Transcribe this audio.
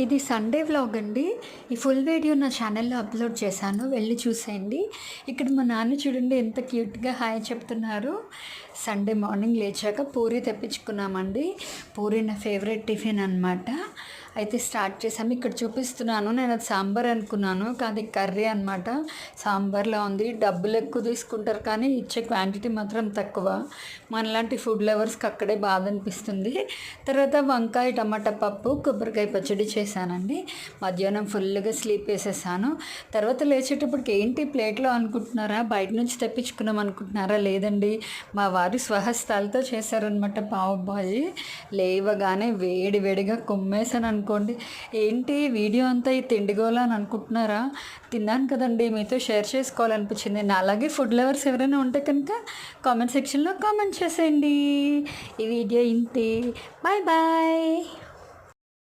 ఇది Sunday vlog అండి. ఈ ఫుల్ వీడియో నా ఛానల్లో అప్లోడ్ చేశాను, వెళ్ళి చూసేయండి. ఇక్కడ మా నాన్న చూడండి ఎంత క్యూట్గా హాయ్ చెప్తున్నారు. సండే మార్నింగ్ లేచాక పూరి తెప్పించుకున్నామండి. పూరి నా ఫేవరెట్ టిఫిన్ అనమాట. అయితే స్టార్ట్ చేసాము. ఇక్కడ చూపిస్తున్నాను, నేను అది సాంబార్ అనుకున్నాను, కానీ కర్రీ అనమాట. సాంబార్లో ఉంది. డబ్బులు ఎక్కువ తీసుకుంటారు కానీ ఇచ్చే క్వాంటిటీ మాత్రం తక్కువ. మనలాంటి ఫుడ్ లవర్స్కి అక్కడే బాధ అనిపిస్తుంది. తర్వాత వంకాయ టమాటా పప్పు కొబ్బరికాయ పచ్చడి చేశానండి. మధ్యాహ్నం ఫుల్గా స్లీప్ వేసేసాను. తర్వాత లేచేటప్పటికి ఏంటి ప్లేట్లో అనుకుంటున్నారా, బయట నుంచి తెప్పించుకున్నాం అనుకుంటున్నారా? లేదండి, మా వారి స్వహస్తాలతో చేశారనమాట పావు బాజీ. లేవగానే వేడి వేడిగా కుమ్మేసాను అనుకోండి. ఏంటి వీడియో అంతా ఈ తిండిగోలా అని అనుకుంటున్నారా? తిన్నాను కదండి, మీతో షేర్ చేసుకోవాలనిపించింది. నా అలాగే ఫుడ్ లవర్స్ ఎవరైనా ఉంటే కనుక కామెంట్ సెక్షన్లో కామెంట్ చేసేయండి. ఈ వీడియో ఇంతే. Bye bye.